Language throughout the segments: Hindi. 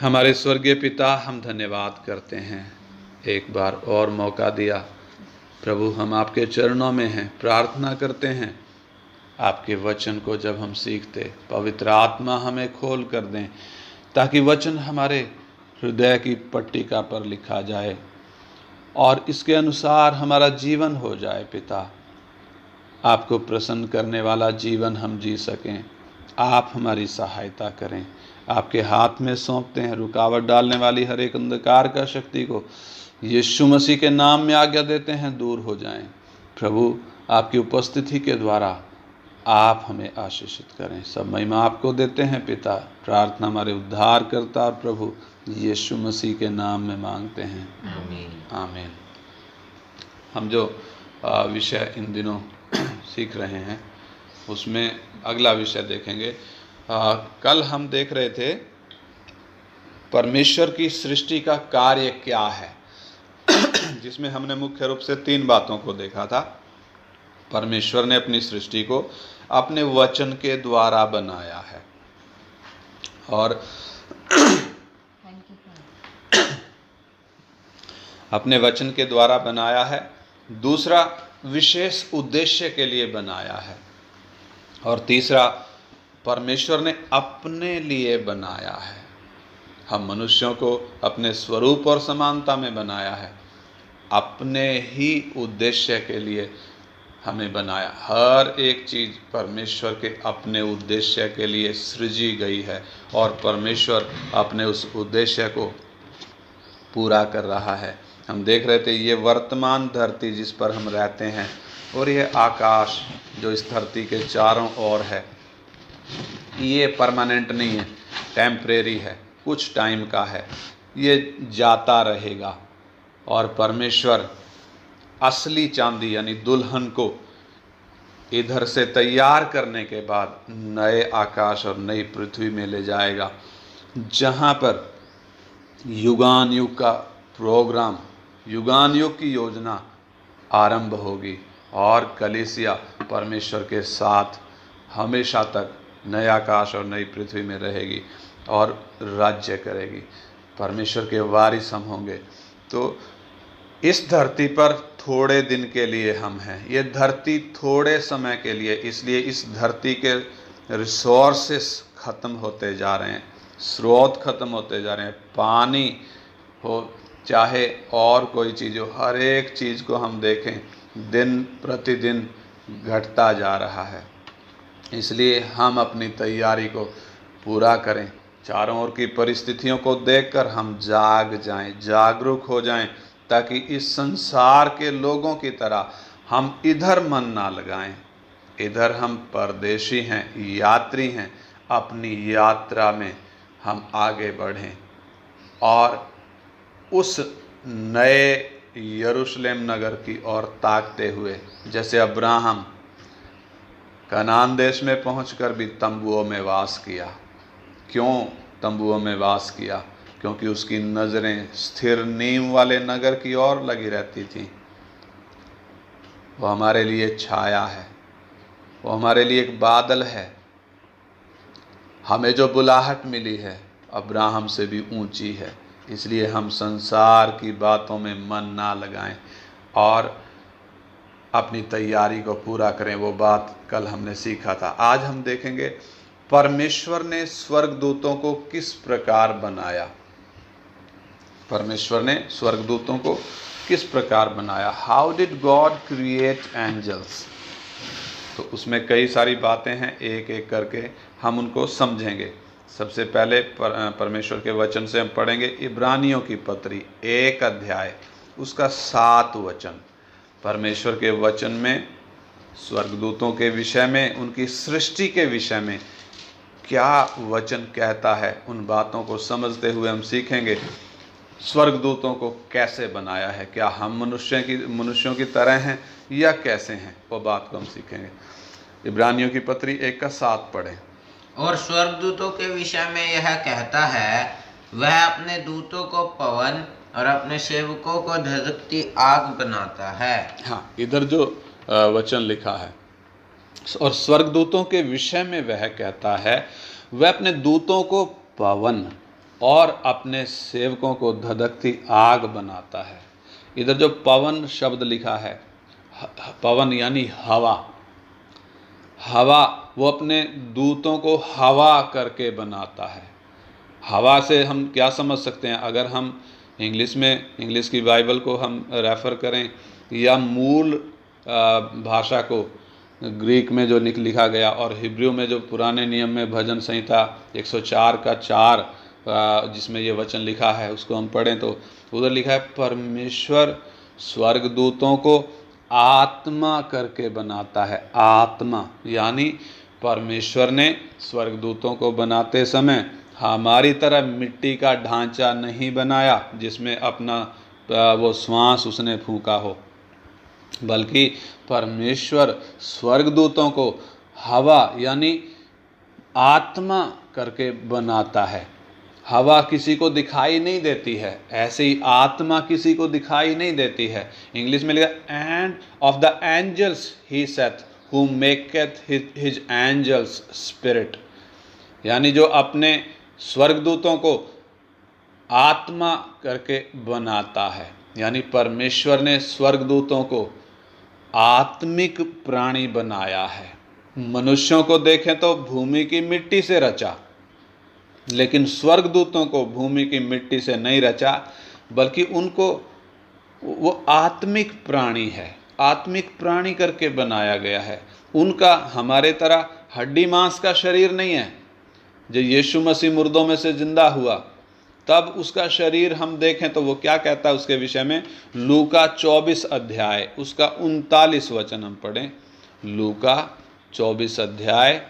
हमारे स्वर्गीय पिता, हम धन्यवाद करते हैं, एक बार और मौका दिया। प्रभु, हम आपके चरणों में हैं, प्रार्थना करते हैं आपके वचन को जब हम सीखते, पवित्र आत्मा हमें खोल कर दें ताकि वचन हमारे हृदय की पट्टिका पर लिखा जाए और इसके अनुसार हमारा जीवन हो जाए। पिता, आपको प्रसन्न करने वाला जीवन हम जी सकें, आप हमारी सहायता करें। आपके हाथ में सौंपते हैं, रुकावट डालने वाली हर एक अंधकार का शक्ति को यीशु मसीह के नाम में आज्ञा देते हैं, दूर हो जाएं। प्रभु, आपकी उपस्थिति के द्वारा आप हमें आशीषित करें। सब महिमा आपको देते हैं पिता। प्रार्थना हमारे उद्धार करता प्रभु यीशु मसीह के नाम में मांगते हैं, आमीन आमीन। हम जो विषय इन दिनों सीख रहे हैं उसमें अगला विषय देखेंगे। कल हम देख रहे थे परमेश्वर की सृष्टि का कार्य क्या है, जिसमें हमने मुख्य रूप से 3 बातों को देखा था। परमेश्वर ने अपनी सृष्टि को अपने वचन के द्वारा बनाया है और अपने वचन के द्वारा बनाया है। दूसरा, विशेष उद्देश्य के लिए बनाया है। और तीसरा, परमेश्वर ने अपने लिए बनाया है। हम मनुष्यों को अपने स्वरूप और समानता में बनाया है, अपने ही उद्देश्य के लिए हमें बनाया। हर एक चीज़ परमेश्वर के अपने उद्देश्य के लिए सृजी गई है और परमेश्वर अपने उस उद्देश्य को पूरा कर रहा है। हम देख रहे थे ये वर्तमान धरती जिस पर हम रहते हैं और ये आकाश जो इस धरती के चारों ओर है, ये परमानेंट नहीं है, टेम्परेरी है, कुछ टाइम का है, ये जाता रहेगा। और परमेश्वर असली चांदी यानी दुल्हन को इधर से तैयार करने के बाद नए आकाश और नई पृथ्वी में ले जाएगा, जहाँ पर युगान युग का प्रोग्राम, युगान युग की योजना आरंभ होगी और कलीसिया परमेश्वर के साथ हमेशा तक नए आकाश और नई पृथ्वी में रहेगी और राज्य करेगी। परमेश्वर के वारिस हम होंगे। तो इस धरती पर थोड़े दिन के लिए हम हैं, ये धरती थोड़े समय के लिए, इसलिए इस धरती के रिसोर्सेस ख़त्म होते जा रहे हैं, स्रोत ख़त्म होते जा रहे हैं। पानी हो चाहे और कोई चीज़ हो, हर एक चीज़ को हम देखें दिन प्रतिदिन घटता जा रहा है। इसलिए हम अपनी तैयारी को पूरा करें। चारों ओर की परिस्थितियों को देखकर हम जाग जाएं, जागरूक हो जाएं, ताकि इस संसार के लोगों की तरह हम इधर मन ना लगाएं। इधर हम परदेशी हैं, यात्री हैं, अपनी यात्रा में हम आगे बढ़ें और उस नए यरूशलेम नगर की ओर ताकते हुए, जैसे अब्राहम कनान देश में पहुंचकर भी तंबुओं में वास किया। क्यों तंबुओं में वास किया? क्योंकि उसकी नज़रें स्थिर नींव वाले नगर की ओर लगी रहती थी। वो हमारे लिए छाया है, वो हमारे लिए एक बादल है। हमें जो बुलाहट मिली है अब्राहम से भी ऊंची है। इसलिए हम संसार की बातों में मन ना लगाएं और अपनी तैयारी को पूरा करें। वो बात कल हमने सीखा था। आज हम देखेंगे परमेश्वर ने स्वर्गदूतों को किस प्रकार बनाया। परमेश्वर ने स्वर्गदूतों को किस प्रकार बनाया। How did God create angels. तो उसमें कई सारी बातें हैं, एक एक करके हम उनको समझेंगे। सबसे पहले परमेश्वर के वचन से हम पढ़ेंगे इब्रानियों की पत्री 1 अध्याय उसका 7 वचन। परमेश्वर के वचन में स्वर्गदूतों के विषय में, उनकी सृष्टि के विषय में क्या वचन कहता है, उन बातों को समझते हुए हम सीखेंगे स्वर्गदूतों को कैसे बनाया है। क्या हम मनुष्यों की तरह हैं या कैसे हैं, वो बात को हम सीखेंगे। इब्रानियों की पत्री 1 का 7 पढ़ें। और स्वर्गदूतों के विषय में यह कहता है, वह अपने दूतों को पवन और अपने सेवकों को धधकती आग बनाता है। हाँ, इधर जो वचन लिखा है, और स्वर्गदूतों के विषय में वह कहता है, वह अपने दूतों को पवन और अपने सेवकों को धधकती आग बनाता है। इधर जो पवन शब्द लिखा है, पवन यानी हवा, हवा, वो अपने दूतों को हवा करके बनाता है। हवा से हम क्या समझ सकते हैं? अगर हम इंग्लिश की बाइबल को हम रेफ़र करें या मूल भाषा को, ग्रीक में जो लिखा गया और हिब्रू में जो पुराने नियम में भजन संहिता 104 का 4 जिसमें ये वचन लिखा है उसको हम पढ़ें तो उधर लिखा है, परमेश्वर स्वर्गदूतों को आत्मा करके बनाता है। आत्मा यानी परमेश्वर ने स्वर्गदूतों को बनाते समय हमारी तरह मिट्टी का ढांचा नहीं बनाया जिसमें अपना वो श्वास उसने फूंका हो, बल्कि परमेश्वर स्वर्गदूतों को हवा यानी आत्मा करके बनाता है। हवा किसी को दिखाई नहीं देती है, ऐसे ही आत्मा किसी को दिखाई नहीं देती है। इंग्लिश में लिखा, and of the angels he saith who maketh his angels spirit, यानी जो अपने स्वर्गदूतों को आत्मा करके बनाता है। यानी परमेश्वर ने स्वर्गदूतों को आत्मिक प्राणी बनाया है। मनुष्यों को देखें तो भूमि की मिट्टी से रचा, लेकिन स्वर्गदूतों को भूमि की मिट्टी से नहीं रचा, बल्कि उनको वो आत्मिक प्राणी है, आत्मिक प्राणी करके बनाया गया है। उनका हमारे तरह हड्डी मांस का शरीर नहीं है। जो यीशु मसीह मुर्दों में से जिंदा हुआ तब उसका शरीर हम देखें तो वो क्या कहता है उसके विषय में, लूका 24 अध्याय उसका 39 वचन हम पढ़ें। लूका 24 अध्याय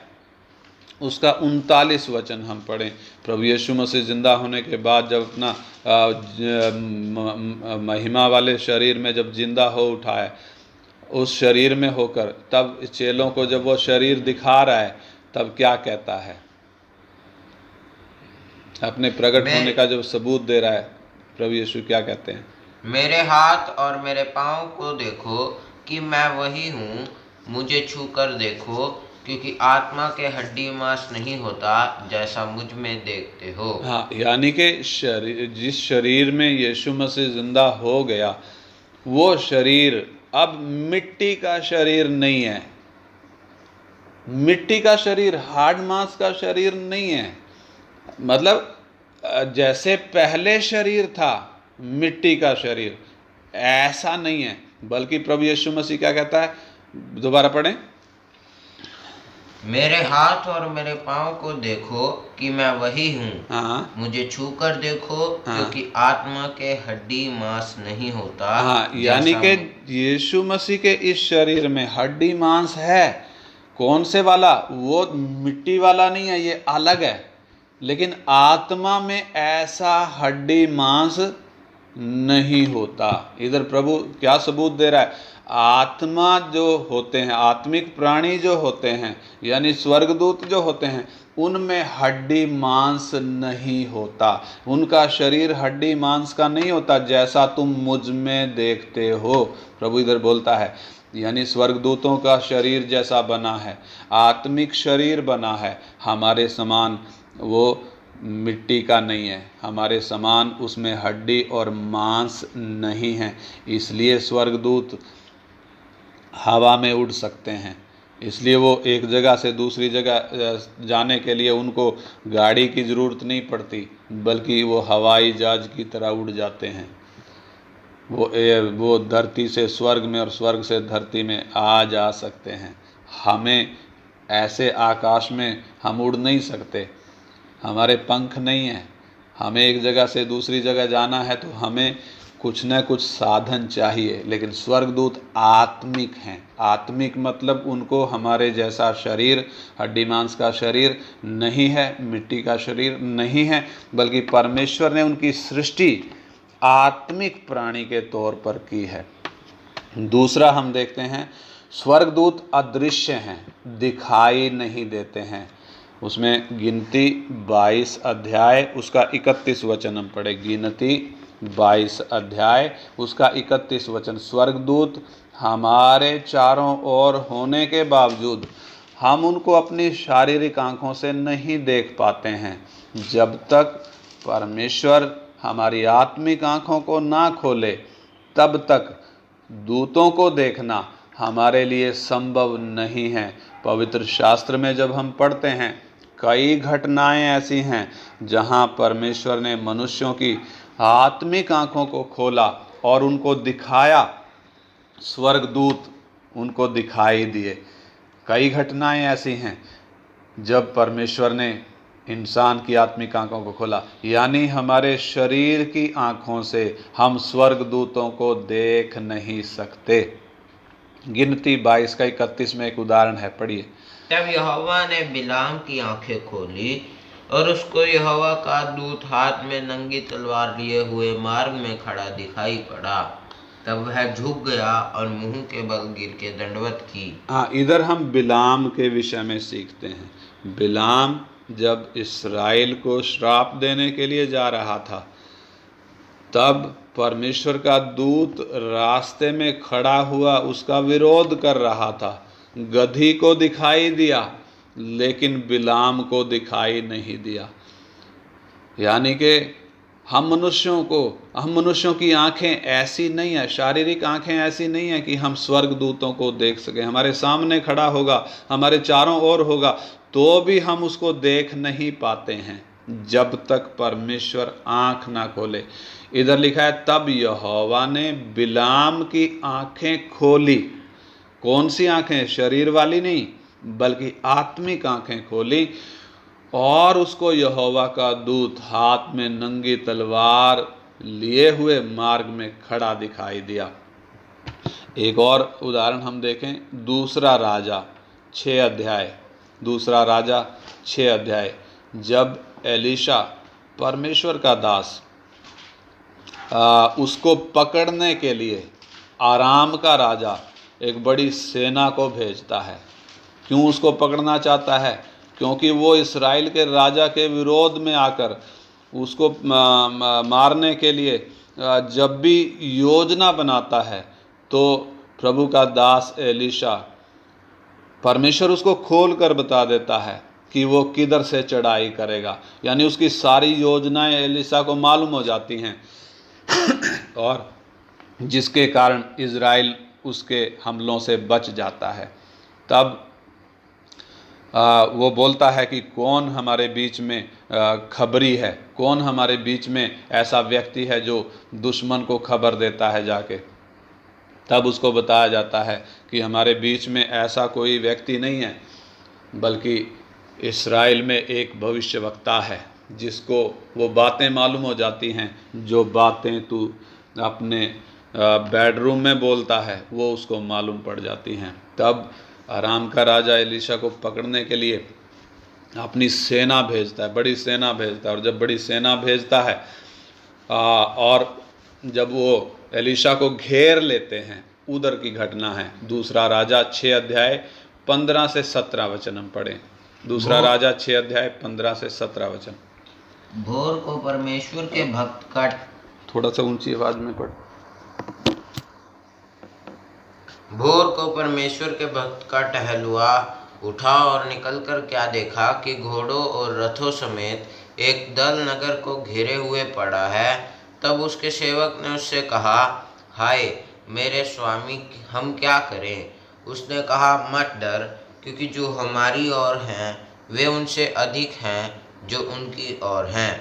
उसका 39 वचन हम पढ़ें। प्रभु यीशु मसीह जिंदा होने के बाद जब अपना महिमा वाले शरीर में जब जिंदा हो उठा है, उस शरीर में होकर तब चेलों को जब वो शरीर दिखा रहा है तब क्या कहता है? अपने प्रकट होने का जब सबूत दे रहा है, प्रभु यीशु क्या कहते हैं? मेरे हाथ और मेरे पाँव को देखो कि मैं वही हूँ, मुझे छू कर देखो, क्योंकि आत्मा के हड्डी मांस नहीं होता जैसा मुझ में देखते हो। हाँ, यानी कि जिस शरीर में यीशु मसीह जिंदा हो गया वो शरीर अब मिट्टी का शरीर नहीं है। मिट्टी का शरीर, हार्ड मांस का शरीर नहीं है। मतलब जैसे पहले शरीर था मिट्टी का शरीर, ऐसा नहीं है, बल्कि प्रभु यीशु मसीह क्या कहता है? दोबारा पढ़ें। मेरे हाथ और मेरे पाँव को देखो कि मैं वही हूँ। हाँ, मुझे छू कर देखो। हाँ, क्योंकि आत्मा के हड्डी मांस नहीं होता। हाँ, यानी कि यीशु मसीह के इस शरीर में हड्डी मांस है। कौन से वाला? वो मिट्टी वाला नहीं है, ये अलग है। लेकिन आत्मा में ऐसा हड्डी मांस नहीं होता। इधर प्रभु क्या सबूत दे रहा है? आत्मा जो होते हैं, आत्मिक प्राणी जो होते हैं, यानी स्वर्गदूत जो होते हैं, उनमें हड्डी मांस नहीं होता। उनका शरीर हड्डी मांस का नहीं होता जैसा तुम मुझ में देखते हो। प्रभु इधर बोलता है, यानी स्वर्गदूतों का शरीर जैसा बना है, आत्मिक शरीर बना है, हमारे समान वो मिट्टी का नहीं है, हमारे समान उसमें हड्डी और मांस नहीं है। इसलिए स्वर्गदूत हवा में उड़ सकते हैं, इसलिए वो एक जगह से दूसरी जगह जाने के लिए उनको गाड़ी की ज़रूरत नहीं पड़ती, बल्कि वो हवाई जहाज की तरह उड़ जाते हैं। वो धरती से स्वर्ग में और स्वर्ग से धरती में आ जा सकते हैं। हमें ऐसे आकाश में हम उड़ नहीं सकते, हमारे पंख नहीं हैं। हमें एक जगह से दूसरी जगह जाना है तो हमें कुछ न कुछ साधन चाहिए। लेकिन स्वर्गदूत आत्मिक हैं। आत्मिक मतलब उनको हमारे जैसा शरीर, हड्डी मांस का शरीर नहीं है, मिट्टी का शरीर नहीं है, बल्कि परमेश्वर ने उनकी सृष्टि आत्मिक प्राणी के तौर पर की है। दूसरा हम देखते हैं, स्वर्गदूत अदृश्य हैं, दिखाई नहीं देते हैं। उसमें गिनती 22 अध्याय उसका 31 वचन हम पढ़े। गिनती 22 अध्याय उसका 31 वचन। स्वर्गदूत हमारे चारों ओर होने के बावजूद हम उनको अपनी शारीरिक आंखों से नहीं देख पाते हैं। जब तक परमेश्वर हमारी आत्मिक आँखों को ना खोले तब तक दूतों को देखना हमारे लिए संभव नहीं है। पवित्र शास्त्र में जब हम पढ़ते हैं, कई घटनाएं ऐसी हैं जहां परमेश्वर ने मनुष्यों की आत्मिक आँखों को खोला और उनको दिखाया, स्वर्गदूत उनको दिखाई दिए। कई घटनाएं ऐसी हैं जब परमेश्वर ने इंसान की आत्मिक आँखों को खोला, यानी हमारे शरीर की आँखों से हम स्वर्गदूतों को देख नहीं सकते। गिनती 22 का 31 में एक उदाहरण है, पढ़िए। तब यहोवा ने बिलाम की आंखें खोली और उसको यहोवा का दूत हाथ में नंगी तलवार लिए हुए मार्ग में खड़ा दिखाई पड़ा। तब वह झुक गया और मुंह के बल गिर के दंडवत की। हाँ, इधर हम बिलाम के विषय में सीखते हैं। बिलाम जब इस्राएल को श्राप देने के लिए जा रहा था, तब परमेश्वर का दूत रास्ते में खड़ा हुआ उसका विरोध कर रहा था। गधी को दिखाई दिया लेकिन बिलाम को दिखाई नहीं दिया। यानी कि हम मनुष्यों की आंखें ऐसी नहीं है, शारीरिक आंखें ऐसी नहीं है कि हम स्वर्गदूतों को देख सकें। हमारे सामने खड़ा होगा, हमारे चारों ओर होगा, तो भी हम उसको देख नहीं पाते हैं जब तक परमेश्वर आंख ना खोले। इधर लिखा है, तब यहोवा ने बिलाम की आंखें खोली। कौन सी आंखें? शरीर वाली नहीं, बल्कि आत्मिक आंखें खोली, और उसको यहोवा का दूत हाथ में नंगी तलवार लिए हुए मार्ग में खड़ा दिखाई दिया। एक और उदाहरण हम देखें, दूसरा राजा 6 अध्याय। दूसरा राजा 6 अध्याय। जब एलीशा, परमेश्वर का दास, उसको पकड़ने के लिए आराम का राजा एक बड़ी सेना को भेजता है। क्यों उसको पकड़ना चाहता है? क्योंकि वो इस्राएल के राजा के विरोध में आकर उसको मारने के लिए जब भी योजना बनाता है, तो प्रभु का दास एलीशा, परमेश्वर उसको खोल कर बता देता है कि वो किधर से चढ़ाई करेगा। यानी उसकी सारी योजनाएं एलीशा को मालूम हो जाती हैं और जिसके कारण इज़राइल उसके हमलों से बच जाता है। तब वो बोलता है कि कौन हमारे बीच में खबरी है, कौन हमारे बीच में ऐसा व्यक्ति है जो दुश्मन को खबर देता है जाके। तब उसको बताया जाता है कि हमारे बीच में ऐसा कोई व्यक्ति नहीं है, बल्कि इस्राएल में एक भविष्यवक्ता है जिसको वो बातें मालूम हो जाती हैं, जो बातें तू अपने बेडरूम में बोलता है वो उसको मालूम पड़ जाती हैं। तब आराम का राजा एलीशा को पकड़ने के लिए अपनी सेना भेजता है, बड़ी सेना भेजता है। और जब बड़ी सेना भेजता है और जब वो एलीशा को घेर लेते हैं, उधर की घटना है। दूसरा राजा 6 अध्याय 15 से 17 वचन हम पढ़ें। दूसरा राजा 6 अध्याय 15 से 17 वचन। भोर को परमेश्वर के भक्त का, थोड़ा सा ऊंची आवाज में पढ़। भोर को परमेश्वर के भक्त का टहलुआ उठा और निकलकर क्या देखा कि घोड़ों और रथों समेत एक दल नगर को घेरे हुए पड़ा है। तब उसके सेवक ने उससे कहा, हाय मेरे स्वामी, हम क्या करें? उसने कहा, मत डर, क्योंकि जो हमारी ओर हैं वे उनसे अधिक हैं जो उनकी ओर हैं।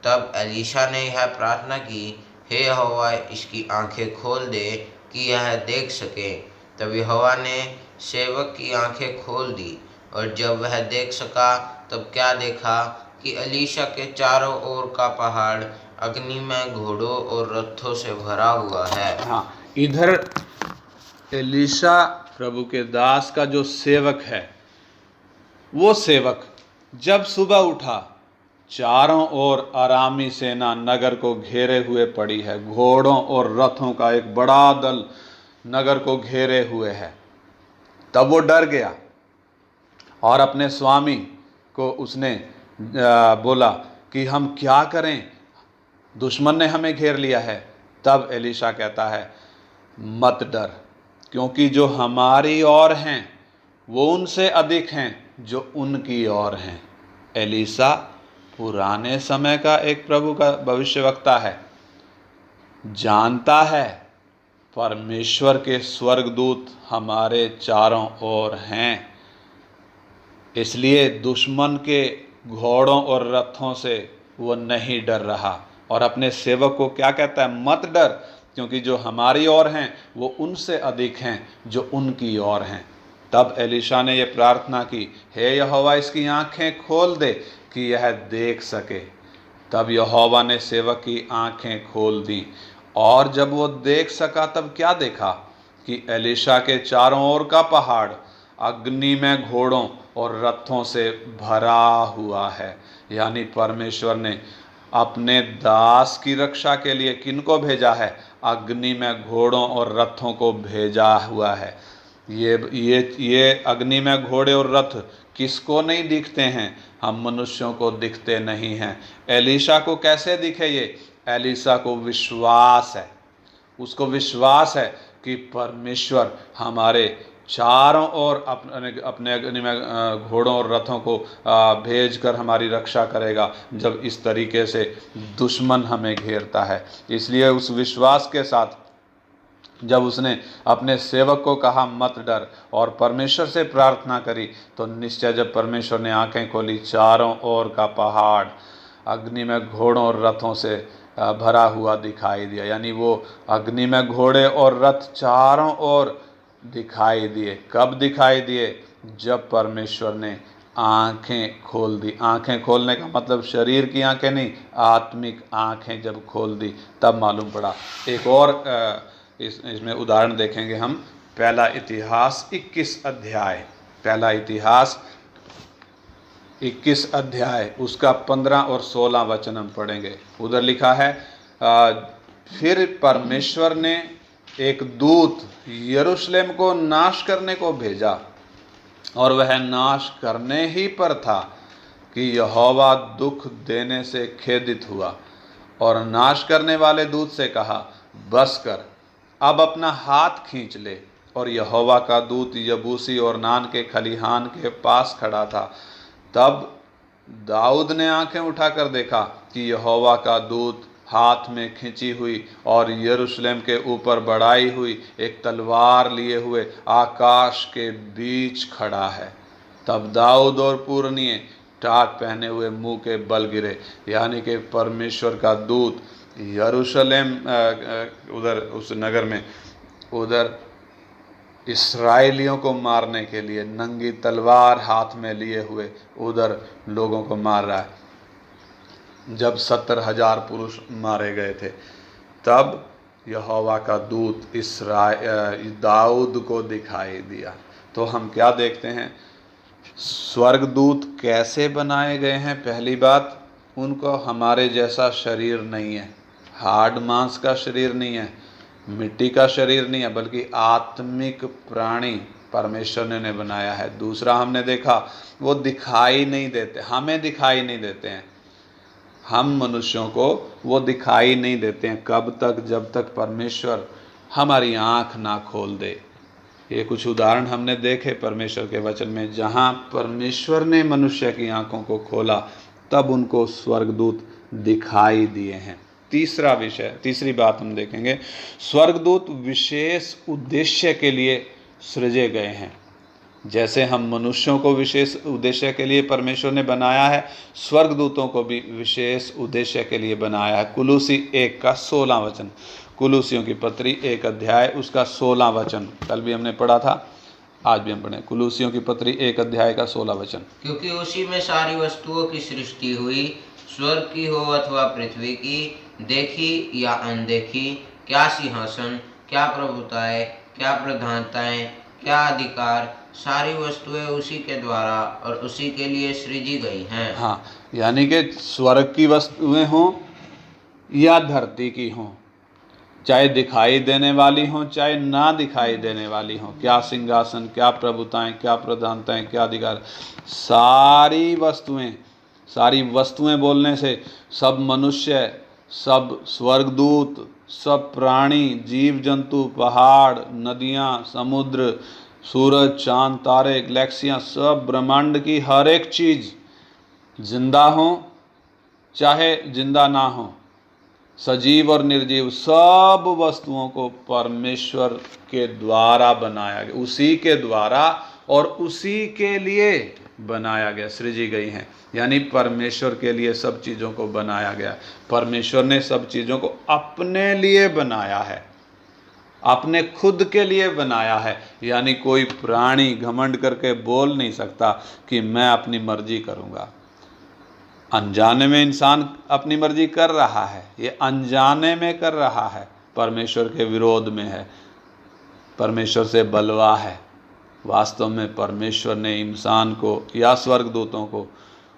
तब एलीशा ने यह प्रार्थना की, हे यहोवा, इसकी आंखें खोल दे कि यह देख सके। तब यहोवा ने सेवक की आंखें खोल दी, और जब वह देख सका तब क्या देखा कि एलीशा के चारों ओर का पहाड़ अग्नि में घोड़ों और रथों से भरा हुआ है। हाँ, इधर एलीशा प्रभु के दास का जो सेवक है, वो सेवक जब सुबह उठा, चारों ओर अरामी सेना नगर को घेरे हुए पड़ी है। घोड़ों और रथों का एक बड़ा दल नगर को घेरे हुए है। तब वो डर गया और अपने स्वामी को उसने बोला कि हम क्या करें, दुश्मन ने हमें घेर लिया है। तब एलीशा कहता है, मत डर, क्योंकि जो हमारी ओर हैं वो उनसे अधिक हैं जो उनकी ओर हैं। एलीशा पुराने समय का एक प्रभु का भविष्यवक्ता है, जानता है परमेश्वर के स्वर्गदूत हमारे चारों ओर हैं, इसलिए दुश्मन के घोड़ों और रथों से वो नहीं डर रहा। और अपने सेवक को क्या कहता है? मत डर, क्योंकि जो हमारी ओर हैं वो उनसे अधिक हैं जो उनकी ओर हैं। तब एलीशा ने यह प्रार्थना की, हे यहोवा इसकी आंखें खोल दे कि यह देख सके। तब यहोवा ने सेवक की आंखें खोल दी, और जब वो देख सका तब क्या देखा कि एलीशा के चारों ओर का पहाड़ अग्नि में घोड़ों और रथों से भरा हुआ है। यानी परमेश्वर ने अपने दास की रक्षा के लिए किनको भेजा है? अग्नि में घोड़ों और रथों को भेजा हुआ है। ये अग्नि में घोड़े और रथ किसको नहीं दिखते हैं? हम मनुष्यों को दिखते नहीं हैं। एलीशा को कैसे दिखे ये? एलीशा को विश्वास है, उसको विश्वास है कि परमेश्वर हमारे चारों ओर अपने अग्नि में घोड़ों और रथों को भेज कर हमारी रक्षा करेगा जब इस तरीके से दुश्मन हमें घेरता है। इसलिए उस विश्वास के साथ जब उसने अपने सेवक को कहा मत डर और परमेश्वर से प्रार्थना करी, तो निश्चय जब परमेश्वर ने आंखें खोली, चारों ओर का पहाड़ अग्नि में घोड़ों और रथों से भरा हुआ दिखाई दिया। यानी वो अग्नि में घोड़े और रथ चारों ओर दिखाई दिए। कब दिखाई दिए? जब परमेश्वर ने आंखें खोल दी। आंखें खोलने का मतलब शरीर की आंखें नहीं, आत्मिक आंखें जब खोल दी तब मालूम पड़ा। एक और इसमें उदाहरण देखेंगे हम। पहला इतिहास 21 अध्याय, पहला इतिहास 21 अध्याय उसका 15 और 16 वचन हम पढ़ेंगे। उधर लिखा है, फिर परमेश्वर ने एक दूत यरूशलेम को नाश करने को भेजा, और वह नाश करने ही पर था कि यहोवा दुख देने से खेदित हुआ, और नाश करने वाले दूत से कहा, बस कर, अब अपना हाथ खींच ले। और यहोवा का दूत यबूसी और नान के खलिहान के पास खड़ा था। तब दाऊद ने आंखें उठाकर देखा कि यहोवा का दूत हाथ में खींची हुई और यरूशलेम के ऊपर बढ़ाई हुई एक तलवार लिए हुए आकाश के बीच खड़ा है। तब दाऊद और पूर्णिये टाट पहने हुए मुंह के बल गिरे। यानी कि परमेश्वर का दूत यरूशलेम उधर उस नगर में उधर इस्राएलियों को मारने के लिए नंगी तलवार हाथ में लिए हुए उधर लोगों को मार रहा है। जब 70,000 पुरुष मारे गए थे, तब यहोवा का दूत दाऊद को दिखाई दिया। तो हम क्या देखते हैं? स्वर्गदूत कैसे बनाए गए हैं? पहली बात, उनको हमारे जैसा शरीर नहीं है, हार्ड मांस का शरीर नहीं है, मिट्टी का शरीर नहीं है, बल्कि आत्मिक प्राणी परमेश्वर ने बनाया है। दूसरा हमने देखा, वो दिखाई नहीं देते, हमें दिखाई नहीं देते हैं, हम मनुष्यों को वो दिखाई नहीं देते हैं। कब तक? जब तक परमेश्वर हमारी आँख ना खोल दे। ये कुछ उदाहरण हमने देखे परमेश्वर के वचन में, जहाँ परमेश्वर ने मनुष्य की आँखों को खोला तब उनको स्वर्गदूत दिखाई दिए हैं। तीसरा विषय, तीसरी बात हम देखेंगे, स्वर्गदूत विशेष उद्देश्य के लिए सृजे गए हैं। जैसे हम मनुष्यों को विशेष उद्देश्य के लिए परमेश्वर ने बनाया है, स्वर्गदूतों को भी विशेष उद्देश्य के लिए बनाया है। कुलूसी 1 का 16 वचन, कुलूसियों की पत्री 1 अध्याय उसका 16 वचन, कल भी हमने पढ़ा था, आज भी हम पढ़ें। कुलूसियों की पत्री 1 अध्याय का 16 वचन। क्योंकि उसी में सारी वस्तुओं की सृष्टि हुई, स्वर्ग की हो अथवा पृथ्वी की, देखी या अनदेखी, क्या सिंहासन, क्या प्रभुताएं, क्या प्रधानताएं, क्या अधिकार, सारी वस्तुएं उसी के द्वारा और उसी के लिए सृजी गई हैं। हाँ, यानी कि स्वर्ग की वस्तुएं हों या धरती की हों, चाहे दिखाई देने वाली हों चाहे ना दिखाई देने वाली हों, क्या सिंहासन, क्या प्रभुताएं, क्या प्रधानताएं, क्या अधिकार, सारी वस्तुएं बोलने से सब मनुष्य, सब स्वर्गदूत, सब प्राणी, जीव जंतु, पहाड़, नदियां, समुद्र, सूरज, चांद, तारे, गैलेक्सियां, सब ब्रह्मांड की हर एक चीज जिंदा हो चाहे जिंदा ना हो, सजीव और निर्जीव सब वस्तुओं को परमेश्वर के द्वारा बनाया गया, उसी के द्वारा और उसी के लिए बनाया गया, सृजी गई हैं। यानी परमेश्वर के लिए सब चीज़ों को बनाया गया। परमेश्वर ने सब चीज़ों को अपने लिए बनाया है, अपने खुद के लिए बनाया है। यानी कोई प्राणी घमंड करके बोल नहीं सकता कि मैं अपनी मर्जी करूँगा। अनजाने में इंसान अपनी मर्जी कर रहा है, ये अनजाने में कर रहा है, परमेश्वर के विरोध में है, परमेश्वर से बलवा है। वास्तव में परमेश्वर ने इंसान को या स्वर्गदूतों को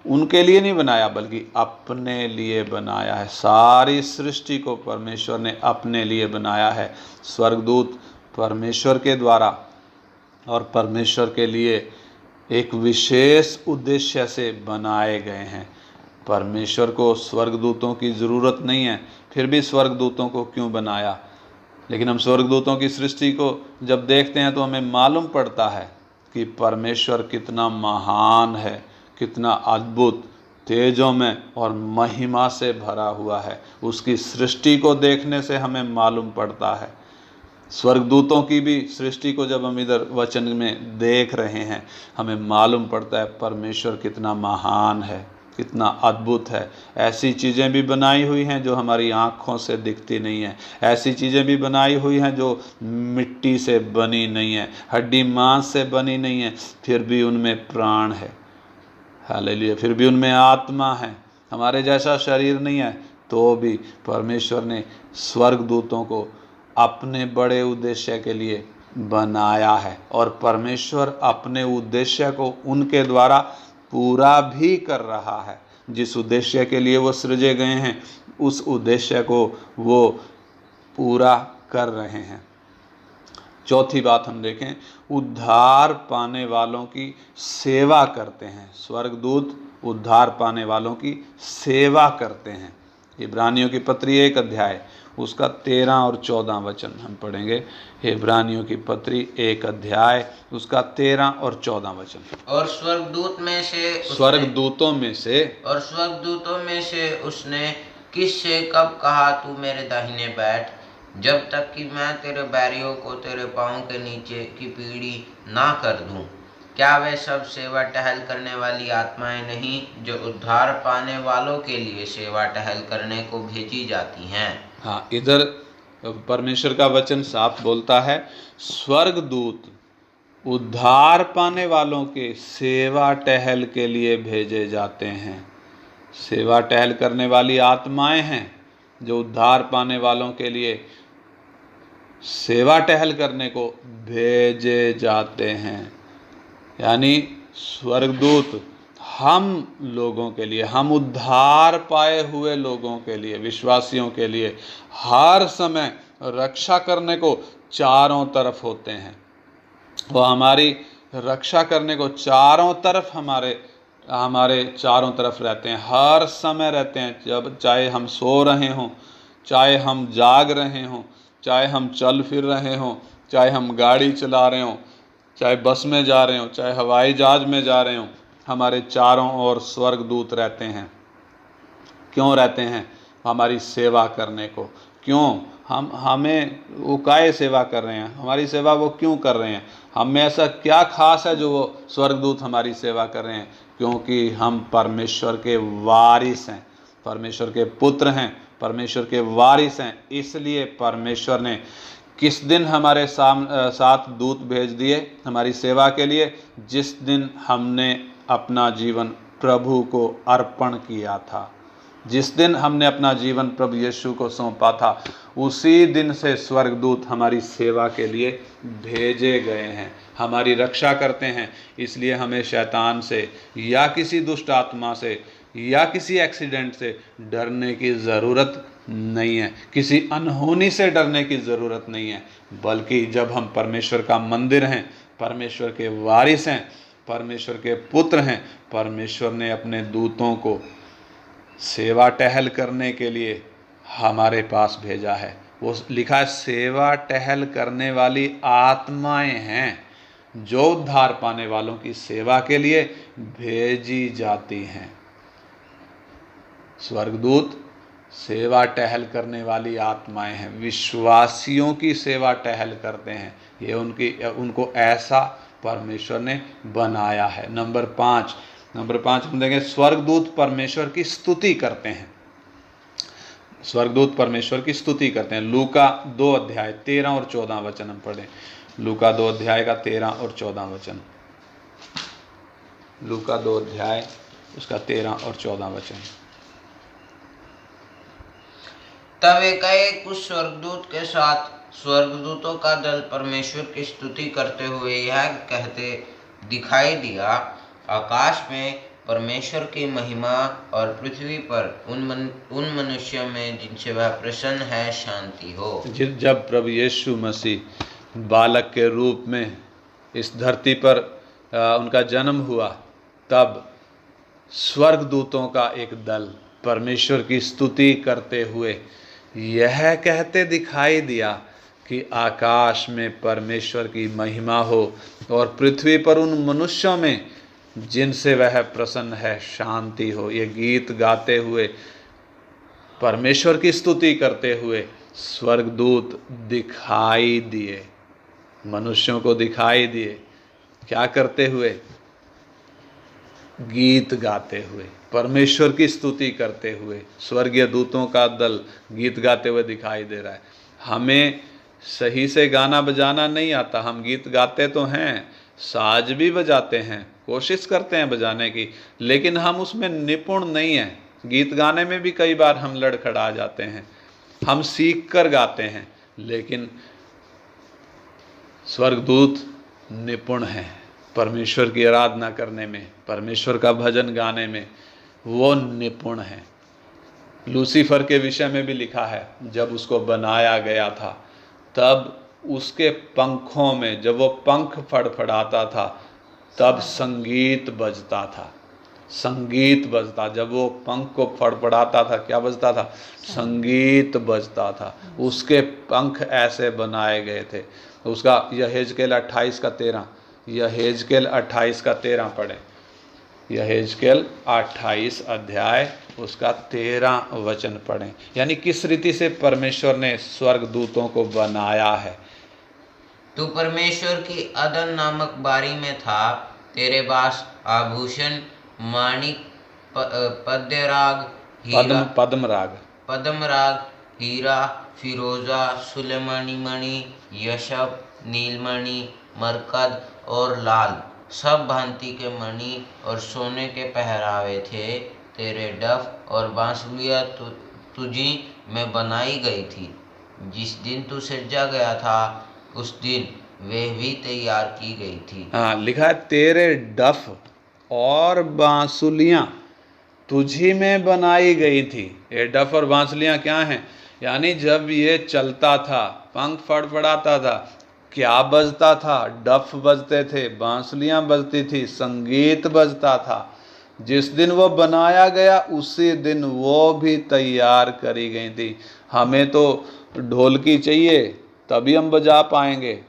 उनके लिए नहीं बनाया, बल्कि अपने लिए बनाया है। सारी सृष्टि को परमेश्वर ने अपने लिए बनाया है। स्वर्गदूत परमेश्वर के द्वारा और परमेश्वर के लिए एक विशेष उद्देश्य से बनाए गए हैं। परमेश्वर को स्वर्गदूतों की ज़रूरत नहीं है, फिर भी स्वर्गदूतों को क्यों बनाया? लेकिन हम स्वर्गदूतों की सृष्टि को जब देखते हैं तो हमें मालूम पड़ता है कि परमेश्वर कितना महान है, कितना अद्भुत, तेजों में और महिमा से भरा हुआ है। उसकी सृष्टि को देखने से हमें मालूम पड़ता है। स्वर्गदूतों की भी सृष्टि को जब हम इधर वचन में देख रहे हैं, हमें मालूम पड़ता है परमेश्वर कितना महान है, कितना अद्भुत है। ऐसी चीज़ें भी बनाई हुई हैं जो हमारी आँखों से दिखती नहीं हैं, ऐसी चीज़ें भी बनाई हुई हैं जो मिट्टी से बनी नहीं है, हड्डी मांस से बनी नहीं है, फिर भी उनमें प्राण है। हालेलुया। फिर भी उनमें आत्मा है। हमारे जैसा शरीर नहीं है, तो भी परमेश्वर ने स्वर्गदूतों को अपने बड़े उद्देश्य के लिए बनाया है, और परमेश्वर अपने उद्देश्य को उनके द्वारा पूरा भी कर रहा है। जिस उद्देश्य के लिए वो सृजे गए हैं, उस उद्देश्य को वो पूरा कर रहे हैं। चौथी बात हम देखें, उद्धार पाने वालों की सेवा करते हैं। स्वर्गदूत उद्धार पाने वालों की सेवा करते हैं। इब्रानियों की पत्री 1 अध्याय उसका 13 और 14 वचन हम पढ़ेंगे। इब्रानियों की पत्री 1 अध्याय उसका 13 और 14 वचन। और स्वर्गदूतों में से उसने किससे कब कहा, तू मेरे दाहिने बैठ, जब तक कि मैं तेरे बैरियों को तेरे पांव के नीचे की पीढ़ी ना कर दूं। क्या वे सब सेवा टहल करने वाली आत्माएं नहीं, जो उद्धार पाने वालों के लिए सेवा टहल करने को भेजी जाती हैं? हाँ, इधर परमेश्वर का वचन साफ बोलता है, स्वर्गदूत उद्धार पाने वालों के सेवा टहल के लिए भेजे जाते हैं। सेवा टहल करने वाली आत्माएं हैं जो उद्धार पाने वालों के लिए सेवा टहल करने को भेजे जाते हैं। यानी स्वर्गदूत हम लोगों के लिए, हम उद्धार पाए हुए लोगों के लिए, विश्वासियों के लिए हर समय रक्षा करने को चारों तरफ होते हैं। वो हमारी रक्षा करने को चारों तरफ हमारे चारों तरफ रहते हैं, हर समय रहते हैं। जब चाहे हम सो रहे हों, चाहे हम जाग रहे हों, चाहे हम चल फिर रहे हों, चाहे हम गाड़ी चला रहे हों, चाहे बस में जा रहे हों, चाहे हवाई जहाज में जा रहे हों, हमारे चारों ओर स्वर्गदूत रहते हैं। क्यों रहते हैं? हमारी सेवा करने को। क्यों? हमें वो काहे सेवा कर रहे हैं? हमारी सेवा वो क्यों कर रहे हैं? हम में ऐसा क्या खास है जो वो स्वर्गदूत हमारी सेवा कर रहे हैं? क्योंकि हम परमेश्वर के वारिस हैं, परमेश्वर के पुत्र हैं, परमेश्वर के वारिस हैं। इसलिए परमेश्वर ने किस दिन हमारे साथ दूत भेज दिए हमारी सेवा के लिए? जिस दिन हमने अपना जीवन प्रभु को अर्पण किया था, जिस दिन हमने अपना जीवन प्रभु यीशु को सौंपा था, उसी दिन से स्वर्गदूत हमारी सेवा के लिए भेजे गए हैं, हमारी रक्षा करते हैं। इसलिए हमें शैतान से या किसी दुष्ट आत्मा से या किसी एक्सीडेंट से डरने की ज़रूरत नहीं है, किसी अनहोनी से डरने की ज़रूरत नहीं है। बल्कि जब हम परमेश्वर का मंदिर हैं, परमेश्वर के वारिस हैं, परमेश्वर के पुत्र हैं, परमेश्वर ने अपने दूतों को सेवा टहल करने के लिए हमारे पास भेजा है। वो लिखा है, सेवा टहल करने वाली आत्माएं हैं जो उद्धार पाने वालों की सेवा के लिए भेजी जाती हैं। स्वर्गदूत सेवा टहल करने वाली आत्माएं हैं, विश्वासियों की सेवा टहल करते हैं। ये उनको ऐसा परमेश्वर ने बनाया है। नंबर पाँच हम देखें, स्वर्गदूत परमेश्वर की स्तुति करते हैं। स्वर्गदूत परमेश्वर की स्तुति करते हैं। लूका 2 अध्याय 13 और 14 वचन हम पढ़ें। लूका 2 अध्याय का 13 और 14 वचन। लूका 2 अध्याय उसका 13 और 14 वचन। तब एकाएक उस स्वर्गदूत के साथ स्वर्गदूतों का दल परमेश्वर की स्तुति करते हुए यह कहते दिखाई दिया, आकाश में परमेश्वर की महिमा और पृथ्वी पर उन मनुष्यों में जिनसे वह प्रसन्न है शांति हो। जब प्रभु यीशु मसीह बालक के रूप में इस धरती पर उनका जन्म हुआ, तब स्वर्गदूतों का एक दल परमेश्वर की स्तुति करते हुए यह कहते दिखाई दिया कि आकाश में परमेश्वर की महिमा हो और पृथ्वी पर उन मनुष्यों में जिनसे वह प्रसन्न है शांति हो। ये गीत गाते हुए, परमेश्वर की स्तुति करते हुए स्वर्गदूत दिखाई दिए, मनुष्यों को दिखाई दिए। क्या करते हुए? गीत गाते हुए, परमेश्वर की स्तुति करते हुए। स्वर्गीय दूतों का दल गीत गाते हुए दिखाई दे रहा है। हमें सही से गाना बजाना नहीं आता, हम गीत गाते तो हैं, साज भी बजाते हैं, कोशिश करते हैं बजाने की, लेकिन हम उसमें निपुण नहीं हैं। गीत गाने में भी कई बार हम लड़खड़ा जाते हैं, हम सीख कर गाते हैं, लेकिन स्वर्गदूत निपुण हैं परमेश्वर की आराधना करने में, परमेश्वर का भजन गाने में, वो निपुण हैं। लूसीफर के विषय में भी लिखा है, जब उसको बनाया गया था तब उसके पंखों में, जब वो पंख फड़फड़ाता था तब संगीत बजता था, संगीत बजता। जब वो पंख को फड़फड़ाता था, क्या बजता था? संगीत बजता था। उसके पंख ऐसे बनाए गए थे। उसका यहेजकेल 28 का 13, यहेजकेल 28 का 13 पढ़े। यहेजकेल 28 अध्याय उसका 13 वचन पढ़ें। यानी किस रीति से परमेश्वर ने स्वर्गदूतों को बनाया है। तू परमेश्वर की अदन नामक बारी में था, तेरे पास आभूषण, माणिक, पद्मराग, हीरा, फिरोजा, सुलेमानी मणि, यशब, नीलमणि, मरकद और लाल, सब भांति के मणि और सोने के पहरावे थे। तेरे डफ और बांसुरियाँ तुझी में बनाई गई थी। जिस दिन तू सजा गया था उस दिन वे भी तैयार की गई थी। हाँ, लिखा है तेरे डफ और बांसुलियाँ तुझी में बनाई गई थी। ये डफ और बांसुलियाँ क्या हैं? यानी जब ये चलता था, पंख फड़फड़ाता था, क्या बजता था? डफ बजते थे, बांसुलियाँ बजती थी, संगीत बजता था। जिस दिन वो बनाया गया उसी दिन वो भी तैयार करी गई थी। हमें तो ढोलकी चाहिए तभी हम बजा पाएंगे,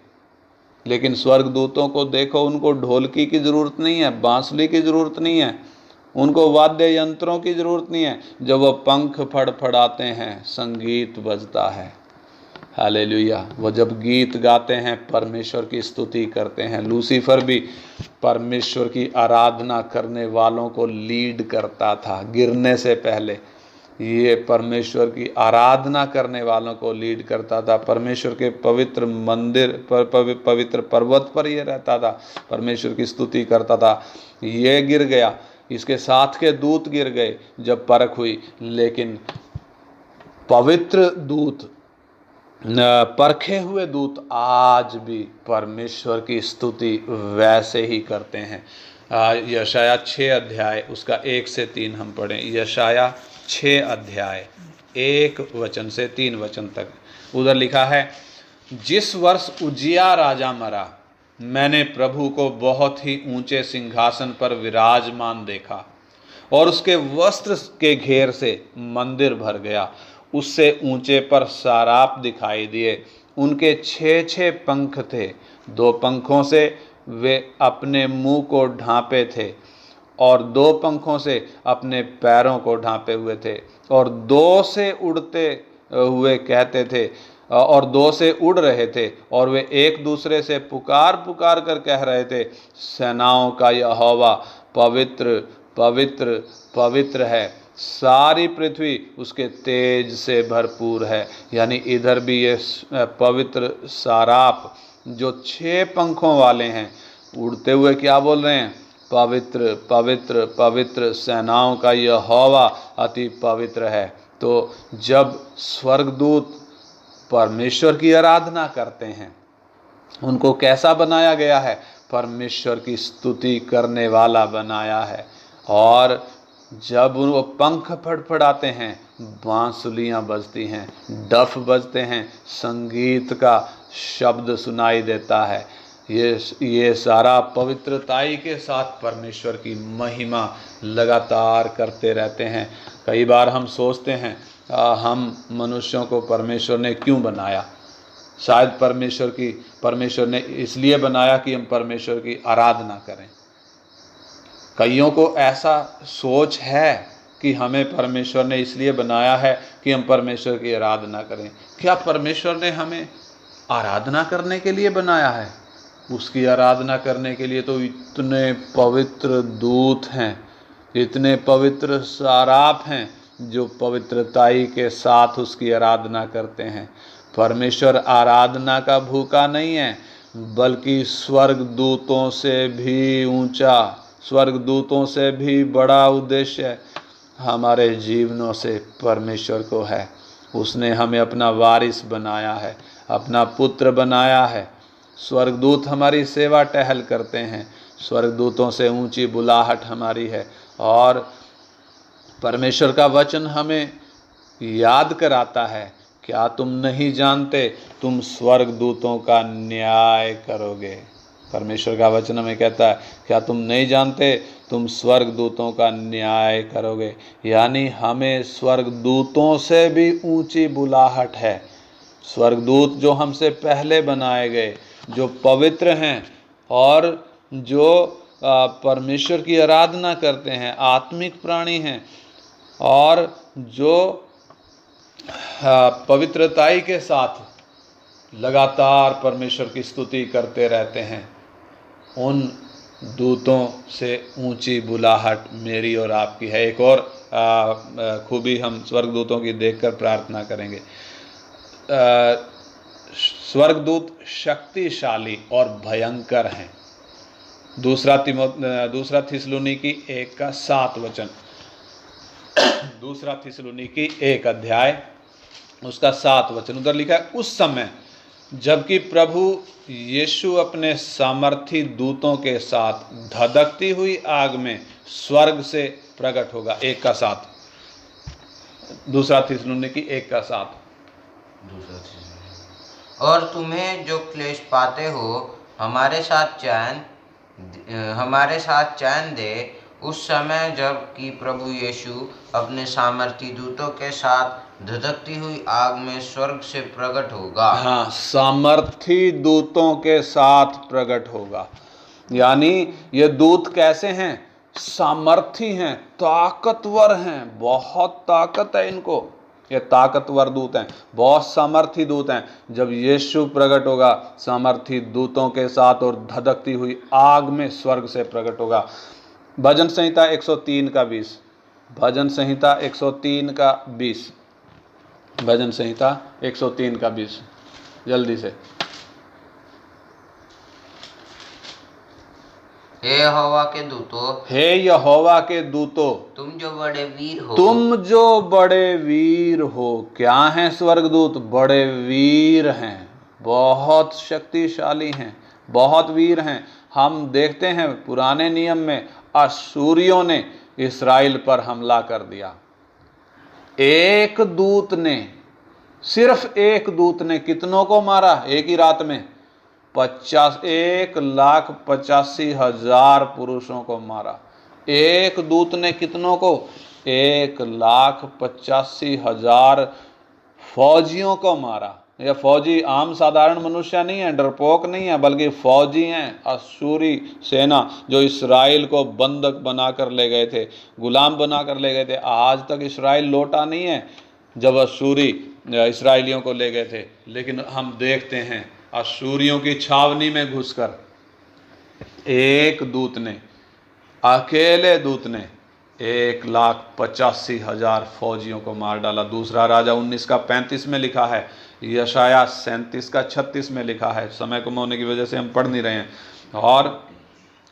लेकिन स्वर्गदूतों को देखो, उनको ढोलकी की ज़रूरत नहीं है, बांसुली की ज़रूरत नहीं है, उनको वाद्य यंत्रों की ज़रूरत नहीं है। जब वो पंख फड़फड़ाते हैं संगीत बजता है। हालेलुया। वो जब गीत गाते हैं परमेश्वर की स्तुति करते हैं। लूसीफर भी परमेश्वर की आराधना करने वालों को लीड करता था। गिरने से पहले ये परमेश्वर की आराधना करने वालों को लीड करता था। परमेश्वर के पवित्र मंदिर पर, पवित्र पर्वत पर ये रहता था, परमेश्वर की स्तुति करता था। ये गिर गया, इसके साथ के दूत गिर गए जब परख हुई, लेकिन पवित्र दूत, परखे हुए दूत आज भी परमेश्वर की स्तुति वैसे ही करते हैं। यशाया 6 अध्याय उसका 1 से 3 हम पढ़ें। यशाया 6 अध्याय 1 वचन से 3 वचन तक। उधर लिखा है, जिस वर्ष उज्जिया राजा मरा, मैंने प्रभु को बहुत ही ऊंचे सिंहासन पर विराजमान देखा और उसके वस्त्र के घेर से मंदिर भर गया। उससे ऊंचे पर साराप दिखाई दिए, उनके 6 पंख थे, 2 पंखों से वे अपने मुंह को ढांपे थे और 2 पंखों से अपने पैरों को ढांपे हुए थे, और 2 से उड़ते हुए कहते थे, और 2 से उड़ रहे थे, और वे एक दूसरे से पुकार पुकार कर कह रहे थे, सेनाओं का यहोवा पवित्र पवित्र पवित्र है, सारी पृथ्वी उसके तेज से भरपूर है। यानी इधर भी ये पवित्र साराप जो 6 पंखों वाले हैं, उड़ते हुए क्या बोल रहे हैं? पवित्र पवित्र पवित्र, सेनाओं का यहोवा अति पवित्र है। तो जब स्वर्गदूत परमेश्वर की आराधना करते हैं, उनको कैसा बनाया गया है? परमेश्वर की स्तुति करने वाला बनाया है। और जब वो पंख फड़फड़ाते हैं, बांसुलियाँ बजती हैं, डफ बजते हैं, संगीत का शब्द सुनाई देता है। ये सारा पवित्रताई के साथ परमेश्वर की महिमा लगातार करते रहते हैं। कई बार हम सोचते हैं हम मनुष्यों को परमेश्वर ने क्यों बनाया? शायद परमेश्वर ने इसलिए बनाया कि हम परमेश्वर की आराधना करें। कईयों को ऐसा सोच है कि हमें परमेश्वर ने इसलिए बनाया है कि हम परमेश्वर की आराधना करें। क्या परमेश्वर ने हमें आराधना करने के लिए बनाया है? उसकी आराधना करने के लिए तो इतने पवित्र दूत हैं, इतने पवित्र साराप हैं जो पवित्रताई के साथ उसकी आराधना करते हैं। परमेश्वर आराधना का भूखा नहीं है, बल्कि स्वर्गदूतों से भी ऊंचा, स्वर्गदूतों से भी बड़ा उद्देश्य हमारे जीवनों से परमेश्वर को है। उसने हमें अपना वारिस बनाया है, अपना पुत्र बनाया है। स्वर्गदूत हमारी सेवा टहल करते हैं, स्वर्गदूतों से ऊंची बुलाहट हमारी है। और परमेश्वर का वचन हमें याद कराता है, क्या तुम नहीं जानते तुम स्वर्गदूतों का न्याय करोगे? परमेश्वर का वचन हमें कहता है, क्या तुम नहीं जानते तुम स्वर्गदूतों का न्याय करोगे? यानी हमें स्वर्गदूतों से भी ऊंची बुलाहट है। स्वर्गदूत जो हमसे पहले बनाए गए, जो पवित्र हैं और जो परमेश्वर की आराधना करते हैं, आत्मिक प्राणी हैं और जो पवित्रताई के साथ लगातार परमेश्वर की स्तुति करते रहते हैं, उन दूतों से ऊंची बुलाहट मेरी और आपकी है। एक और खूबी हम स्वर्गदूतों की देखकर प्रार्थना करेंगे। स्वर्गदूत शक्तिशाली और भयंकर हैं। दूसरा थिस्सलुनीकी 1:7 दूसरा थिस्सलुनीकी 1 अध्याय उसका 7 उधर लिखा है, उस समय जबकि प्रभु यीशु अपने सामर्थी दूतों के साथ धधकती हुई आग में स्वर्ग से प्रकट होगा। 1:7 दूसरा थिस्सलुनीकी 1:7। और तुम्हें जो क्लेश पाते हो हमारे साथ चैन दे उस समय जब कि प्रभु यीशु अपने सामर्थी दूतों के साथ धधकती हुई आग में स्वर्ग से प्रकट होगा। हाँ, सामर्थी दूतों के साथ प्रकट होगा। यानी ये दूत कैसे हैं? सामर्थी हैं, ताकतवर हैं, बहुत ताकत है इनको। ये ताकतवर दूत हैं, बहुत सामर्थी दूत हैं। जब यीशु प्रकट होगा सामर्थी दूतों के साथ और धधकती हुई आग में स्वर्ग से प्रकट होगा। भजन संहिता 103:20 भजन संहिता 103:20 भजन संहिता 103:20 जल्दी से। हे यहोवा के दूतों, हे यहोवा के दूतों, तुम जो बड़े वीर हो। तुम जो बड़े वीर हो। क्या हैं स्वर्गदूत? बड़े वीर हैं, बहुत शक्तिशाली हैं, बहुत वीर हैं। हम देखते हैं पुराने नियम में अश्शूरियों ने इस्राएल पर हमला कर दिया। एक दूत ने, सिर्फ एक दूत ने कितनों को मारा एक ही रात में? 1,85,000 पुरुषों को मारा। एक दूत ने कितनों को? 1,85,000 फौजियों को मारा। ये फौजी आम साधारण मनुष्य नहीं है, डरपोक नहीं है, बल्कि फौजी हैं, अश्शूरी सेना जो इसराइल को बंधक बनाकर ले गए थे, गुलाम बनाकर ले गए थे। आज तक इसराइल लौटा नहीं है जब अश्शूरी इसराइलियों को ले गए थे। लेकिन हम देखते हैं अश्शूरियों की छावनी में घुसकर एक दूत ने, अकेले दूत ने 1,85,000 फौजियों को मार डाला। दूसरा राजा 19 का 35 में लिखा है, यशाया 37 का 36 में लिखा है। समय कम होने की वजह से हम पढ़ नहीं रहे हैं। और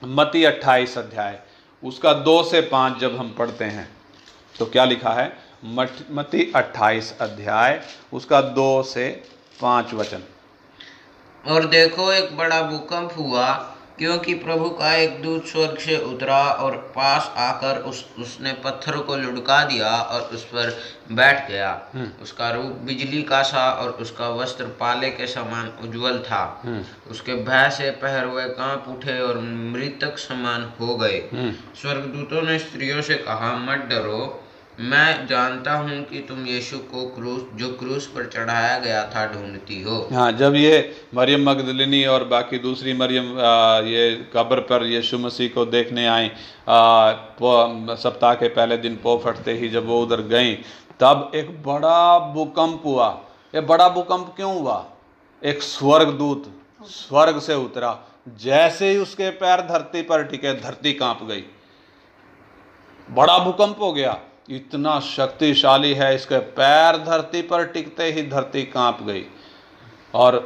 मत्ती 28 अध्याय उसका 2 से 5 जब हम पढ़ते हैं तो क्या लिखा है? मत्ती 28 अध्याय उसका 2 से 5 वचन। और देखो, एक बड़ा भूकंप हुआ, क्योंकि प्रभु का एक दूत स्वर्ग से उतरा और पास आकर उसने पत्थर को लुढ़का दिया और उस पर बैठ गया। उसका रूप बिजली का सा और उसका वस्त्र पाले के समान उज्जवल था। उसके भय से पहरुए कांप उठे और मृतक समान हो गए। स्वर्गदूतों ने स्त्रियों से कहा, मत डरो, मैं जानता हूँ कि तुम यीशु को जो क्रूस पर चढ़ाया गया था ढूंढती हो। हाँ, जब ये मरियम मगदलिनी और बाकी दूसरी मरियम ये कब्र पर यीशु मसीह को देखने आई, सप्ताह के पहले दिन पौ फटते ही जब वो उधर गई, तब एक बड़ा भूकंप हुआ। ये बड़ा भूकंप क्यों हुआ? एक स्वर्गदूत स्वर्ग से उतरा, जैसे ही उसके पैर धरती पर टिके धरती कांप गई। बड़ा भूकंप हो गया, इतना शक्तिशाली है, इसके पैर धरती पर टिकते ही धरती कांप गई। और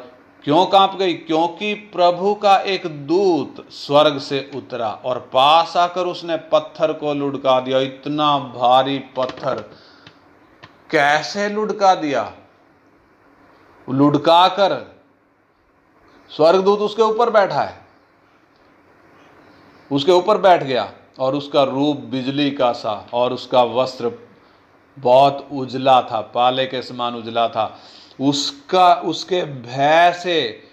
क्यों कांप गई? क्योंकि प्रभु का एक दूत स्वर्ग से उतरा और पास आकर उसने पत्थर को लुढ़का दिया। इतना भारी पत्थर कैसे लुढ़का दिया? लुढ़का कर स्वर्गदूत उसके ऊपर बैठा है, उसके ऊपर बैठ गया और उसका रूप बिजली का सा और उसका वस्त्र बहुत उजला था, पाले के समान उजला था। उसके भय से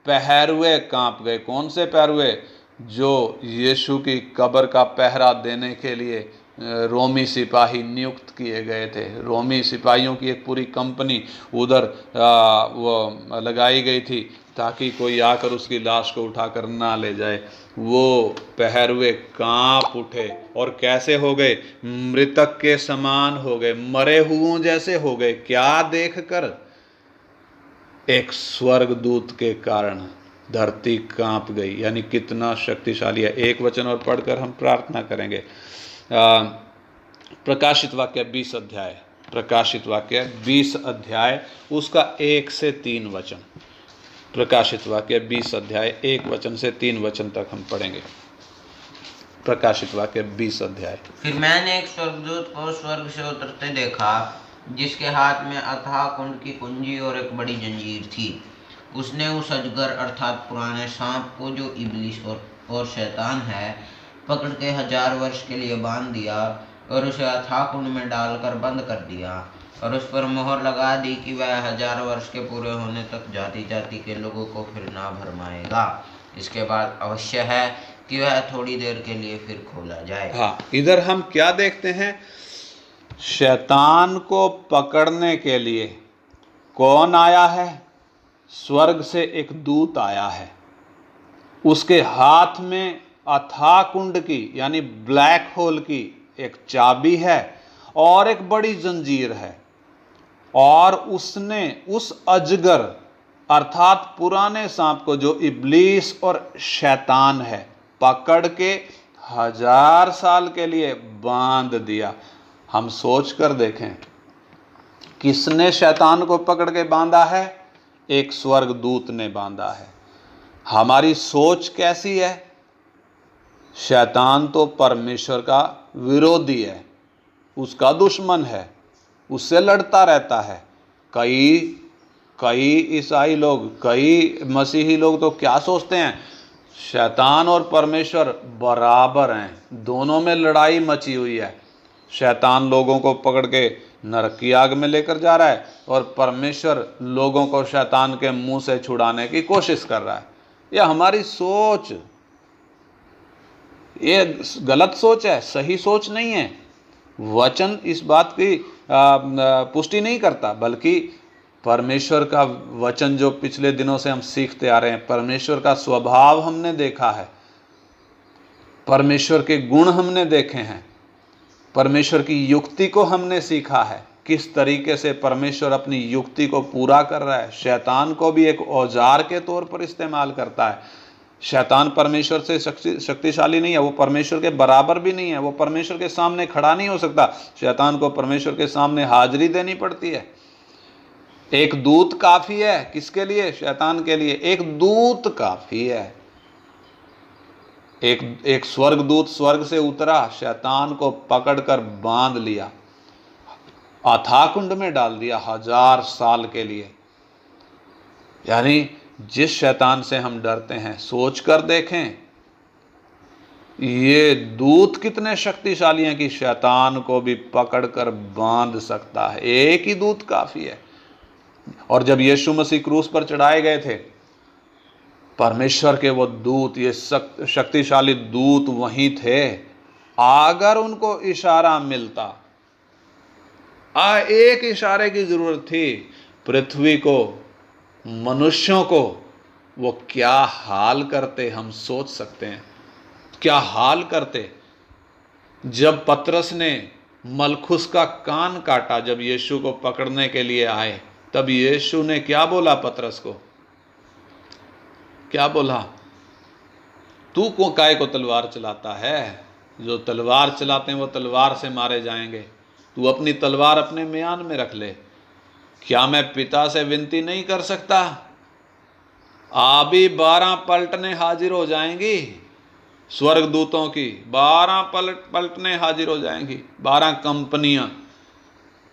पहरुए कांप गए। कौन से पहरुए? जो यीशु की कब्र का पहरा देने के लिए रोमी सिपाही नियुक्त किए गए थे। रोमी सिपाहियों की एक पूरी कंपनी उधर वो लगाई गई थी ताकि कोई आकर उसकी लाश को उठाकर ना ले जाए। वो पहरुए कांप उठे और कैसे हो गए? मृतक के समान हो गए, मरे हुओं जैसे हो गए। क्या देखकर? एक स्वर्गदूत के कारण धरती कांप गई। यानी कितना शक्तिशाली है। एक वचन और पढ़कर हम प्रार्थना करेंगे। प्रकाशित वाक्य 20 अध्याय, प्रकाशित वाक्य 20 अध्याय उसका 1 से 3 वचन। प्रकाशित वाक्य 20 अध्याय 1 वचन से 3 वचन तक हम पढ़ेंगे। प्रकाशित वाक्य 20 अध्याय। फिर मैंने एक स्वर्गदूत को स्वर्ग से उतरते देखा, जिसके हाथ में अथाह कुंड की कुंजी और एक बड़ी जंजीर थी। उसने उस अजगर अर्थात पुराने सांप को, जो इब्लिस और शैतान है, पकड़ के 1000 वर्ष के लिए बांध दिया और उसे अथाह कुंड में डालकर बंद कर दिया और उस पर मोहर लगा दी कि वह 1000 वर्ष के पूरे होने तक जाति जाति के लोगों को फिर ना भरमाएगा। इसके बाद अवश्य है कि वह थोड़ी देर के लिए फिर खोला जाए। हाँ, इधर हम क्या देखते हैं? शैतान को पकड़ने के लिए कौन आया है? स्वर्ग से एक दूत आया है। उसके हाथ में अथाह कुंड की यानी ब्लैक होल की एक चाबी है और एक बड़ी जंजीर है। और उसने उस अजगर अर्थात पुराने सांप को, जो इब्लीस और शैतान है, पकड़ के 1000 साल के लिए बांध दिया। हम सोच कर देखें, किसने शैतान को पकड़ के बांधा है? एक स्वर्गदूत ने बांधा है। हमारी सोच कैसी है? शैतान तो परमेश्वर का विरोधी है, उसका दुश्मन है, उससे लड़ता रहता है। कई ईसाई लोग, कई मसीही लोग तो क्या सोचते हैं? शैतान और परमेश्वर बराबर हैं, दोनों में लड़ाई मची हुई है। शैतान लोगों को पकड़ के नरक की आग में लेकर जा रहा है और परमेश्वर लोगों को शैतान के मुंह से छुड़ाने की कोशिश कर रहा है। यह हमारी सोच, ये गलत सोच है, सही सोच नहीं है। वचन इस बात की पुष्टि नहीं करता, बल्कि परमेश्वर का वचन जो पिछले दिनों से हम सीखते आ रहे हैं, परमेश्वर का स्वभाव हमने देखा है, परमेश्वर के गुण हमने देखे हैं, परमेश्वर की युक्ति को हमने सीखा है, किस तरीके से परमेश्वर अपनी युक्ति को पूरा कर रहा है। शैतान को भी एक औजार के तौर पर इस्तेमाल करता है। शैतान परमेश्वर से शक्तिशाली नहीं है, वो परमेश्वर के बराबर भी नहीं है, वो परमेश्वर के सामने खड़ा नहीं हो सकता। शैतान को परमेश्वर के सामने हाजिरी देनी पड़ती है। एक दूत काफी है, किसके लिए? शैतान के लिए एक दूत काफी है। एक स्वर्गदूत स्वर्ग से उतरा, शैतान को पकड़कर बांध लिया, अथाह कुंड में डाल दिया 1000 साल के लिए। यानी जिस शैतान से हम डरते हैं, सोच कर देखें ये दूत कितने शक्तिशाली हैं कि शैतान को भी पकड़कर बांध सकता है। एक ही दूत काफी है। और जब यीशु मसीह क्रूस पर चढ़ाए गए थे, परमेश्वर के वो दूत, ये शक्तिशाली दूत वहीं थे। अगर उनको इशारा मिलता, एक इशारे की जरूरत थी, पृथ्वी को, मनुष्यों को, वो क्या हाल करते हम सोच सकते हैं। क्या हाल करते। जब पतरस ने मलखुस का कान काटा, जब यीशु को पकड़ने के लिए आए, तब यीशु ने क्या बोला पतरस को? क्या बोला? तू को काय को तलवार चलाता है? जो तलवार चलाते हैं वो तलवार से मारे जाएंगे। तू अपनी तलवार अपने म्यान में रख ले। क्या मैं पिता से विनती नहीं कर सकता? अभी 12 पलटने हाजिर हो जाएंगी, स्वर्गदूतों की 12 पलटने हाजिर हो जाएंगी, 12 कंपनियां।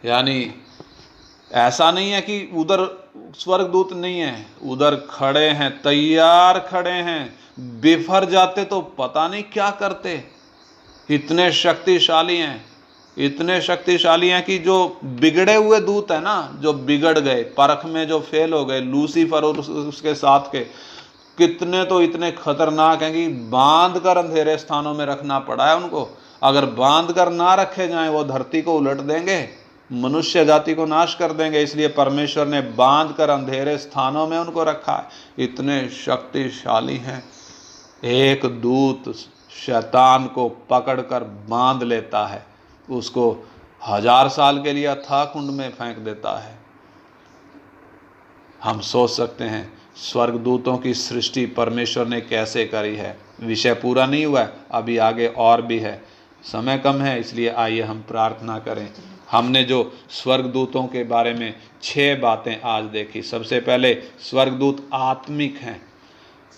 यानी ऐसा नहीं है कि उधर स्वर्गदूत नहीं है, उधर खड़े हैं, तैयार खड़े हैं। बिफर जाते तो पता नहीं क्या करते। इतने शक्तिशाली हैं, इतने शक्तिशाली हैं कि जो बिगड़े हुए दूत है ना, जो बिगड़ गए, परख में जो फेल हो गए, लूसीफर और उसके साथ के, कितने तो इतने खतरनाक हैं कि बांध कर अंधेरे स्थानों में रखना पड़ा है उनको। अगर बांध कर ना रखे जाएं, वो धरती को उलट देंगे, मनुष्य जाति को नाश कर देंगे। इसलिए परमेश्वर ने बांध कर अंधेरे स्थानों में उनको रखा है। इतने शक्तिशाली हैं। एक दूत शैतान को पकड़कर बांध लेता है, उसको 1000 साल के लिए अथाह कुंड में फेंक देता है। हम सोच सकते हैं स्वर्गदूतों की सृष्टि परमेश्वर ने कैसे करी है। विषय पूरा नहीं हुआ है, अभी आगे और भी है, समय कम है, इसलिए आइए हम प्रार्थना करें। हमने जो स्वर्गदूतों के बारे में 6 बातें आज देखी। सबसे पहले स्वर्गदूत आत्मिक हैं।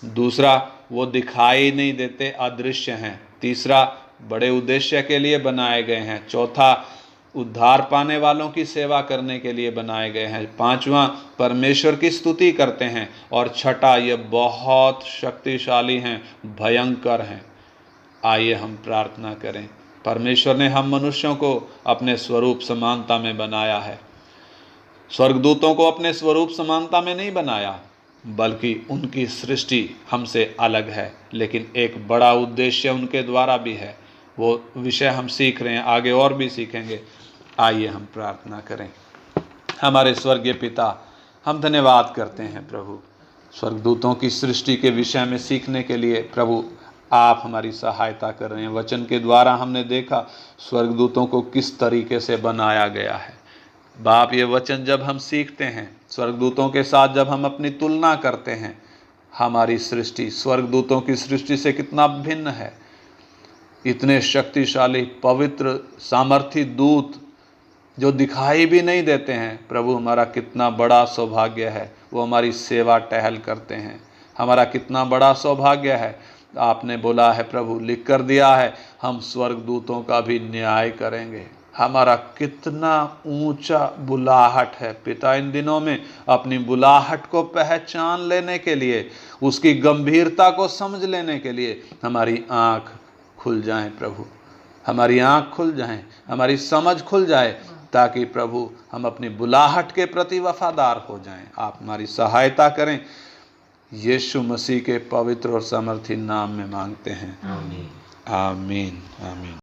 दूसरा, वो दिखाई नहीं देते, अदृश्य हैं। तीसरा, बड़े उद्देश्य के लिए बनाए गए हैं। चौथा, उद्धार पाने वालों की सेवा करने के लिए बनाए गए हैं। पांचवा, परमेश्वर की स्तुति करते हैं। और छठा, ये बहुत शक्तिशाली हैं, भयंकर हैं। आइए हम प्रार्थना करें। परमेश्वर ने हम मनुष्यों को अपने स्वरूप समानता में बनाया है। स्वर्गदूतों को अपने स्वरूप समानता में नहीं बनाया, बल्कि उनकी सृष्टि हमसे अलग है, लेकिन एक बड़ा उद्देश्य उनके द्वारा भी है। वो विषय हम सीख रहे हैं, आगे और भी सीखेंगे। आइए हम प्रार्थना करें। हमारे स्वर्गीय पिता, हम धन्यवाद करते हैं प्रभु, स्वर्गदूतों की सृष्टि के विषय में सीखने के लिए प्रभु आप हमारी सहायता कर रहे हैं। वचन के द्वारा हमने देखा स्वर्गदूतों को किस तरीके से बनाया गया है। बाप, ये वचन जब हम सीखते हैं, स्वर्गदूतों के साथ जब हम अपनी तुलना करते हैं, हमारी सृष्टि स्वर्गदूतों की सृष्टि से कितना भिन्न है। इतने शक्तिशाली, पवित्र, सामर्थी दूत जो दिखाई भी नहीं देते हैं। प्रभु, हमारा कितना बड़ा सौभाग्य है, वो हमारी सेवा टहल करते हैं। हमारा कितना बड़ा सौभाग्य है। आपने बोला है प्रभु, लिख कर दिया है, हम स्वर्गदूतों का भी न्याय करेंगे। हमारा कितना ऊंचा बुलाहट है पिता। इन दिनों में अपनी बुलाहट को पहचान लेने के लिए, उसकी गंभीरता को समझ लेने के लिए हमारी आँख खुल जाएं प्रभु, हमारी आँख खुल जाएं, हमारी समझ खुल जाए, ताकि प्रभु हम अपनी बुलाहट के प्रति वफादार हो जाएं। आप हमारी सहायता करें। यीशु मसीह के पवित्र और सामर्थी नाम में मांगते हैं। आमीन, आमीन, आमीन।